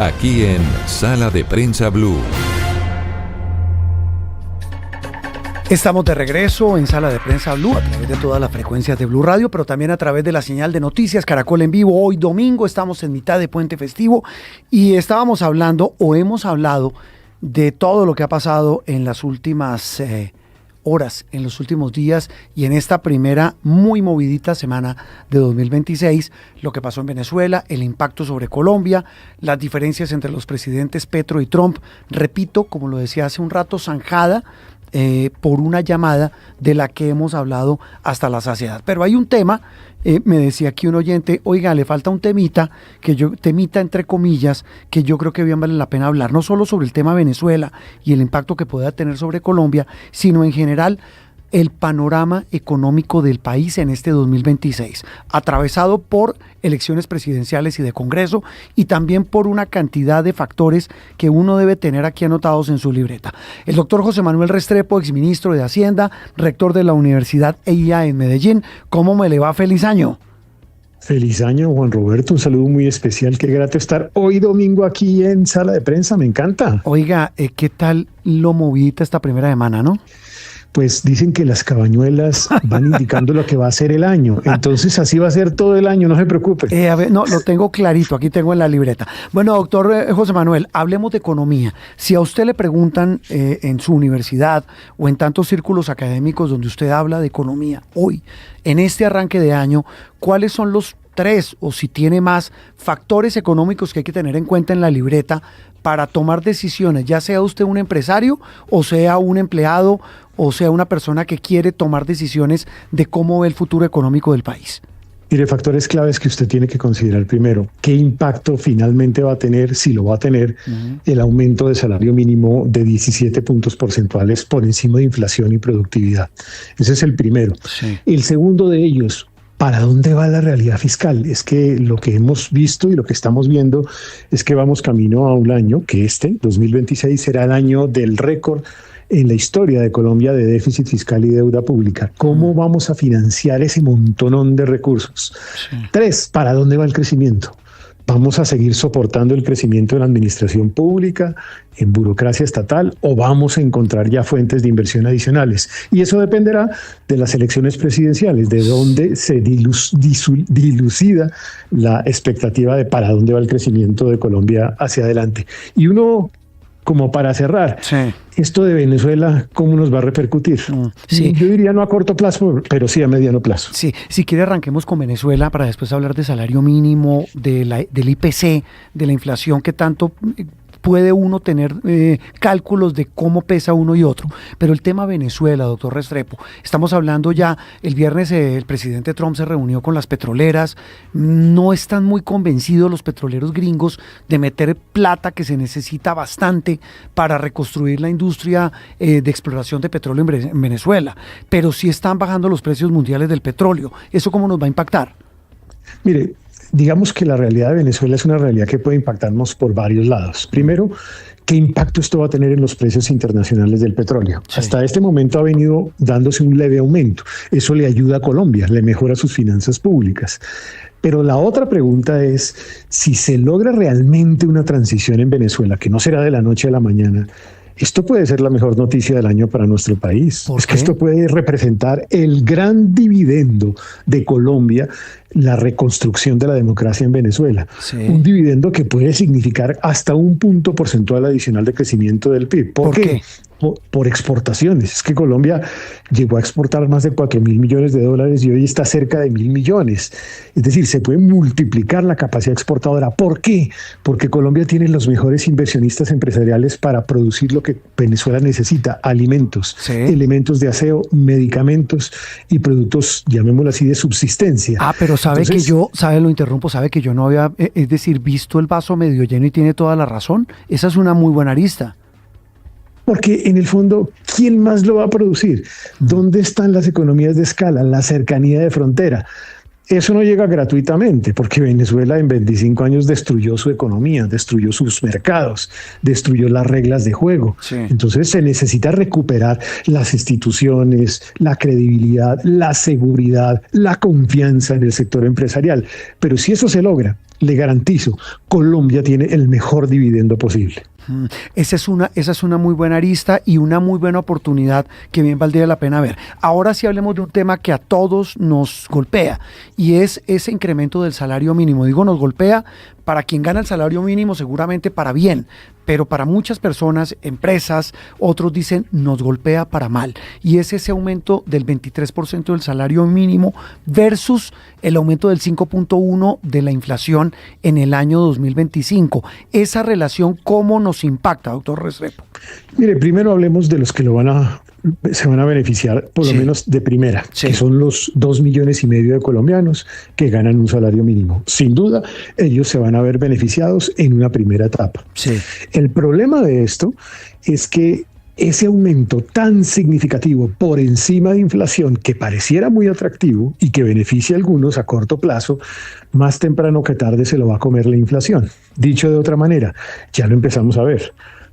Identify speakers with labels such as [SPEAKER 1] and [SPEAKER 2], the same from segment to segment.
[SPEAKER 1] Aquí en Sala de Prensa Blue.
[SPEAKER 2] Estamos de regreso en Sala de Prensa Blue a través de todas las frecuencias de Blue Radio, pero también a través de la señal de noticias Caracol en vivo. Hoy domingo estamos en mitad de puente festivo y estábamos hablando o hemos hablado de todo lo que ha pasado en las últimas horas, en los últimos días y en esta primera muy movidita semana de 2026, lo que pasó en Venezuela, el impacto sobre Colombia, las diferencias entre los presidentes Petro y Trump, repito, como lo decía hace un rato, zanjada por una llamada de la que hemos hablado hasta la saciedad. Pero hay un tema, me decía aquí un oyente, oiga, le falta un temita entre comillas, que yo creo que bien vale la pena hablar, no solo sobre el tema Venezuela y el impacto que pueda tener sobre Colombia, sino en general el panorama económico del país en este 2026, atravesado por elecciones presidenciales y de Congreso y también por una cantidad de factores que uno debe tener aquí anotados en su libreta. El doctor José Manuel Restrepo, exministro de Hacienda, rector de la Universidad EIA en Medellín. ¿Cómo me le va? Feliz año.
[SPEAKER 3] Feliz año, Juan Roberto, un saludo muy especial, qué grato estar hoy domingo aquí en Sala de Prensa, me encanta.
[SPEAKER 2] Oiga, ¿qué tal lo movidita esta primera semana, no?
[SPEAKER 3] Pues dicen que las cabañuelas van indicando lo que va a ser el año. Entonces así va a ser todo el año, no se preocupe.
[SPEAKER 2] A ver, no, lo tengo clarito, aquí tengo en la libreta. Bueno, doctor José Manuel, hablemos de economía. Si a usted le preguntan en su universidad o en tantos círculos académicos donde usted habla de economía hoy, en este arranque de año, ¿cuáles son los 3 o si tiene más factores económicos que hay que tener en cuenta en la libreta para tomar decisiones, ya sea usted un empresario o sea un empleado o sea una persona que quiere tomar decisiones de cómo ve el futuro económico del país?
[SPEAKER 3] Mire, factores claves que usted tiene que considerar. Primero, ¿qué impacto finalmente va a tener, si lo va a tener, el aumento de salario mínimo de 17 puntos porcentuales por encima de inflación y productividad? Ese es el primero. Sí. El segundo de ellos, ¿para dónde va la realidad fiscal? Es que lo que hemos visto y lo que estamos viendo es que vamos camino a un año que 2026 será el año del récord en la historia de Colombia de déficit fiscal y deuda pública. ¿Cómo vamos a financiar ese montonón de recursos? Sí. 3, ¿para dónde va el crecimiento? ¿Vamos a seguir soportando el crecimiento en la administración pública, en burocracia estatal, o vamos a encontrar ya fuentes de inversión adicionales? Y eso dependerá de las elecciones presidenciales, de dónde se dilucida la expectativa de para dónde va el crecimiento de Colombia hacia adelante. Y uno, como para cerrar, sí, esto de Venezuela, ¿cómo nos va a repercutir? Sí. Yo diría no a corto plazo, pero sí a mediano plazo.
[SPEAKER 2] Sí, si quiere arranquemos con Venezuela para después hablar de salario mínimo, del IPC, de la inflación que tanto puede uno tener cálculos de cómo pesa uno y otro. Pero el tema Venezuela, doctor Restrepo, estamos hablando ya, el viernes el presidente Trump se reunió con las petroleras, no están muy convencidos los petroleros gringos de meter plata que se necesita bastante para reconstruir la industria de exploración de petróleo en Venezuela, pero sí están bajando los precios mundiales del petróleo. ¿Eso cómo nos va a impactar?
[SPEAKER 3] Mire, digamos que la realidad de Venezuela es una realidad que puede impactarnos por varios lados. Primero, ¿qué impacto esto va a tener en los precios internacionales del petróleo? Sí. Hasta este momento ha venido dándose un leve aumento. Eso le ayuda a Colombia, le mejora sus finanzas públicas. Pero la otra pregunta es, si se logra realmente una transición en Venezuela, que no será de la noche a la mañana, esto puede ser la mejor noticia del año para nuestro país. Es que esto puede representar el gran dividendo de Colombia, la reconstrucción de la democracia en Venezuela. Sí. Un dividendo que puede significar hasta un punto porcentual adicional de crecimiento del PIB. ¿Por qué? Por exportaciones. Es que Colombia llegó a exportar más de 4.000 millones de dólares y hoy está cerca de 1.000 millones. Es decir, se puede multiplicar la capacidad exportadora. ¿Por qué? Porque Colombia tiene los mejores inversionistas empresariales para producir lo que Venezuela necesita: alimentos, sí, elementos de aseo, medicamentos y productos, llamémoslo así, de subsistencia.
[SPEAKER 2] Pero sabe lo interrumpo, sabe que yo no había, es decir, visto el vaso medio lleno y tiene toda la razón. Esa es una muy buena arista.
[SPEAKER 3] Porque en el fondo, ¿quién más lo va a producir? ¿Dónde están las economías de escala, la cercanía de frontera? Eso no llega gratuitamente, porque Venezuela en 25 años destruyó su economía, destruyó sus mercados, destruyó las reglas de juego.
[SPEAKER 2] Sí.
[SPEAKER 3] Entonces se necesita recuperar las instituciones, la credibilidad, la seguridad, la confianza en el sector empresarial. Pero si eso se logra, le garantizo, Colombia tiene el mejor dividendo posible.
[SPEAKER 2] Esa es una muy buena arista y una muy buena oportunidad que bien valdría la pena ver. Ahora sí hablemos de un tema que a todos nos golpea y es ese incremento del salario mínimo. Digo, nos golpea para quien gana el salario mínimo, seguramente para bien, pero para muchas personas, empresas, otros dicen nos golpea para mal. Y es ese aumento del 23% del salario mínimo versus el aumento del 5.1% de la inflación en el año 2025. Esa relación, ¿cómo nos impacta, doctor Restrepo?
[SPEAKER 3] Mire, primero hablemos de los que se van a beneficiar, por lo menos de primera, que son los 2,5 millones de colombianos que ganan un salario mínimo. Sin duda, ellos se van a ver beneficiados en una primera etapa.
[SPEAKER 2] Sí.
[SPEAKER 3] El problema de esto es que ese aumento tan significativo por encima de inflación, que pareciera muy atractivo y que beneficia a algunos a corto plazo, más temprano que tarde se lo va a comer la inflación. Dicho de otra manera, ya lo empezamos a ver.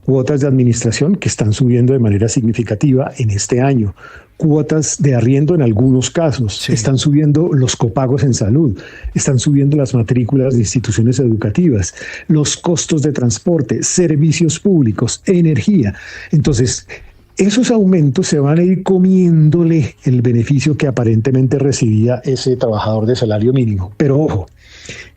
[SPEAKER 3] Cuotas de administración que están subiendo de manera significativa en este año. Cuotas de arriendo en algunos casos. Sí. Están subiendo los copagos en salud. Están subiendo las matrículas de instituciones educativas. Los costos de transporte, servicios públicos, energía. Entonces, esos aumentos se van a ir comiéndole el beneficio que aparentemente recibía ese trabajador de salario mínimo. Pero ojo,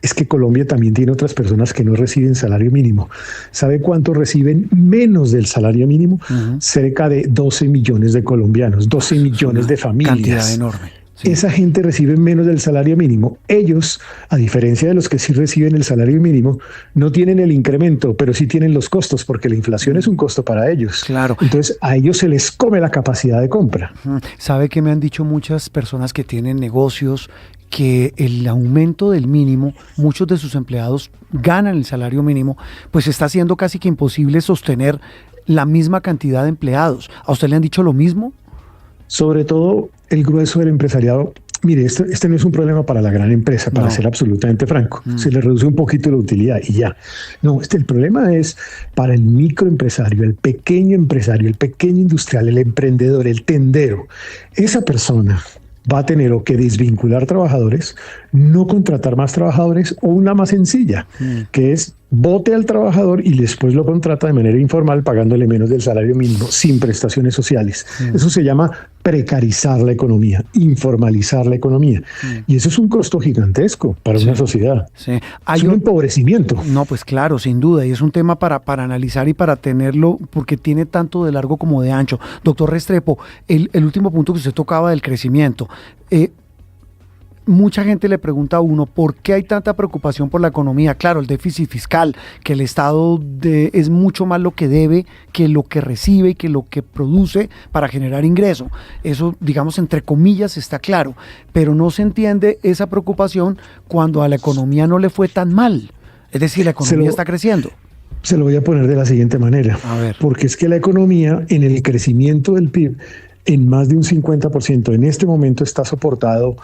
[SPEAKER 3] es que Colombia también tiene otras personas que no reciben salario mínimo. ¿Sabe cuánto reciben menos del salario mínimo? Cerca de 12 millones de colombianos, 12 millones de familias.
[SPEAKER 2] Cantidad enorme. Sí.
[SPEAKER 3] Esa gente recibe menos del salario mínimo. Ellos, a diferencia de los que sí reciben el salario mínimo, no tienen el incremento, pero sí tienen los costos, porque la inflación es un costo para ellos.
[SPEAKER 2] Claro.
[SPEAKER 3] Entonces, a ellos se les come la capacidad de compra.
[SPEAKER 2] ¿Sabe que me han dicho muchas personas que tienen negocios que el aumento del mínimo, muchos de sus empleados ganan el salario mínimo, pues está haciendo casi que imposible sostener la misma cantidad de empleados? ¿A usted le han dicho lo mismo?
[SPEAKER 3] Sobre todo el grueso del empresariado. Mire, este no es un problema para la gran empresa, para ser absolutamente franco. Se le reduce un poquito la utilidad y ya. No, el problema es para el microempresario, el pequeño industrial, el emprendedor, el tendero. Esa persona va a tener o que desvincular trabajadores, no contratar más trabajadores, o una más sencilla, que es bote al trabajador y después lo contrata de manera informal pagándole menos del salario mínimo, sin prestaciones sociales. Eso se llama precarizar la economía, informalizar la economía. Y eso es un costo gigantesco para una sociedad.
[SPEAKER 2] Sí.
[SPEAKER 3] Es un empobrecimiento.
[SPEAKER 2] No, pues claro, sin duda. Y es un tema para analizar y para tenerlo, porque tiene tanto de largo como de ancho. Doctor Restrepo, el último punto que usted tocaba del crecimiento. Mucha gente le pregunta a uno por qué hay tanta preocupación por la economía. Claro, el déficit fiscal, que el Estado es mucho más lo que debe que lo que recibe y que lo que produce para generar ingreso. Eso, digamos, entre comillas, está claro. Pero no se entiende esa preocupación cuando a la economía no le fue tan mal. Es decir, la economía está creciendo.
[SPEAKER 3] Se lo voy a poner de la siguiente manera.
[SPEAKER 2] A ver.
[SPEAKER 3] Porque es que la economía, en el crecimiento del PIB, en más de un 50%, en este momento está soportado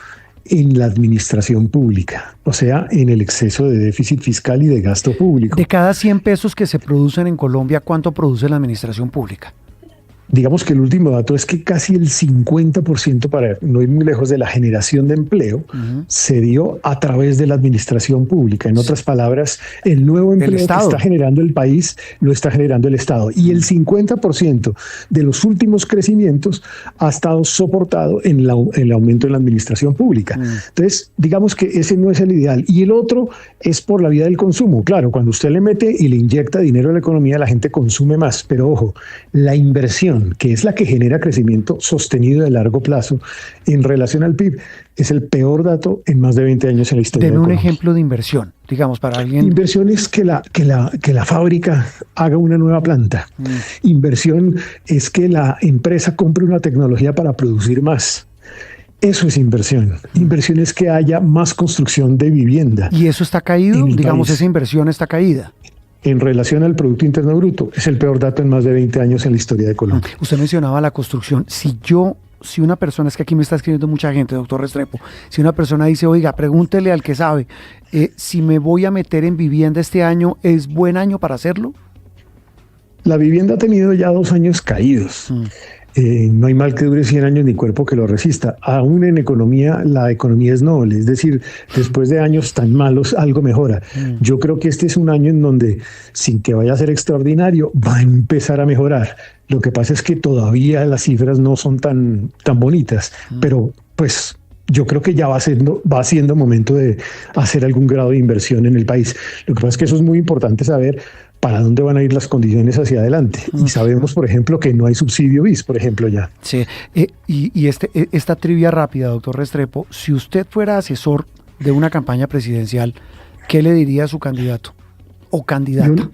[SPEAKER 3] en la administración pública, o sea, en el exceso de déficit fiscal y de gasto público.
[SPEAKER 2] De cada 100 pesos que se producen en Colombia, ¿cuánto produce la administración pública?
[SPEAKER 3] Digamos que el último dato es que casi el 50%, para no ir muy lejos, de la generación de empleo se dio a través de la administración pública. En otras palabras, el nuevo empleo que está generando el país lo está generando el Estado. Y el 50% de los últimos crecimientos ha estado soportado en el aumento de la administración pública. Entonces, digamos que ese no es el ideal. Y el otro es por la vía del consumo. Claro, cuando usted le mete y le inyecta dinero a la economía, la gente consume más. Pero ojo, la inversión, que es la que genera crecimiento sostenido de largo plazo en relación al PIB, es el peor dato en más de 20 años en la historia.
[SPEAKER 2] Deme un ejemplo de inversión, digamos, para alguien.
[SPEAKER 3] Inversión es que la fábrica haga una nueva planta. Inversión es que la empresa compre una tecnología para producir más. Eso es inversión. Inversión es que haya más construcción de vivienda.
[SPEAKER 2] ¿Y eso está caído? Digamos, esa inversión está caída.
[SPEAKER 3] En relación al Producto Interno Bruto, es el peor dato en más de 20 años en la historia de Colombia.
[SPEAKER 2] Usted mencionaba la construcción. Si yo si una persona, es que aquí me está escribiendo mucha gente, doctor Restrepo, si una persona dice, oiga, pregúntele al que sabe, si me voy a meter en vivienda este año, ¿es buen año para hacerlo?
[SPEAKER 3] La vivienda ha tenido ya 2 años caídos. No hay mal que dure 100 años ni cuerpo que lo resista. Aún en economía, la economía es noble, es decir, después de años tan malos, algo mejora. Yo creo que este es un año en donde, sin que vaya a ser extraordinario, va a empezar a mejorar. Lo que pasa es que todavía las cifras no son tan bonitas, pero pues yo creo que ya va siendo momento de hacer algún grado de inversión en el país. Lo que pasa es que eso es muy importante saber para dónde van a ir las condiciones hacia adelante. Y sabemos, por ejemplo, que no hay subsidio BIS, por ejemplo, ya.
[SPEAKER 2] Sí, y esta trivia rápida, doctor Restrepo, si usted fuera asesor de una campaña presidencial, ¿qué le diría a su candidato o candidata?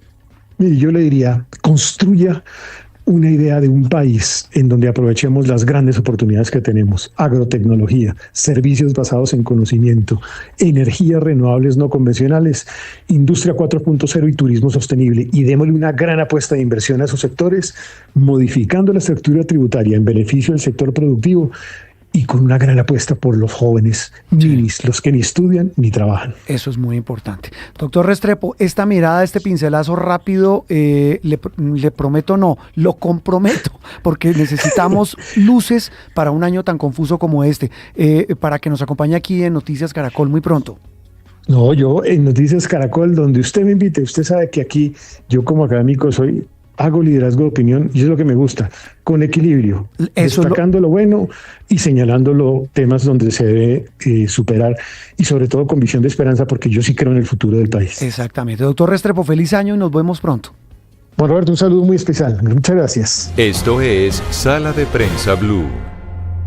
[SPEAKER 3] Yo le diría, construya una idea de un país en donde aprovechemos las grandes oportunidades que tenemos: agrotecnología, servicios basados en conocimiento, energías renovables no convencionales, industria 4.0 y turismo sostenible, y démosle una gran apuesta de inversión a esos sectores, modificando la estructura tributaria en beneficio del sector productivo y con una gran apuesta por los jóvenes, ninis, los que ni estudian ni trabajan.
[SPEAKER 2] Eso es muy importante. Doctor Restrepo, esta mirada, este pincelazo rápido, le prometo no, lo comprometo, porque necesitamos luces para un año tan confuso como este, para que nos acompañe aquí en Noticias Caracol muy pronto.
[SPEAKER 3] No, yo en Noticias Caracol, donde usted me invite, usted sabe que aquí yo como académico hago liderazgo de opinión y es lo que me gusta, con equilibrio, destacando lo bueno y señalando los temas donde se debe superar, y sobre todo con visión de esperanza, porque yo sí creo en el futuro del país.
[SPEAKER 2] Exactamente. Doctor Restrepo, feliz año y nos vemos pronto.
[SPEAKER 3] Bueno, Roberto, un saludo muy especial. Muchas gracias.
[SPEAKER 1] Esto es Sala de Prensa Blue.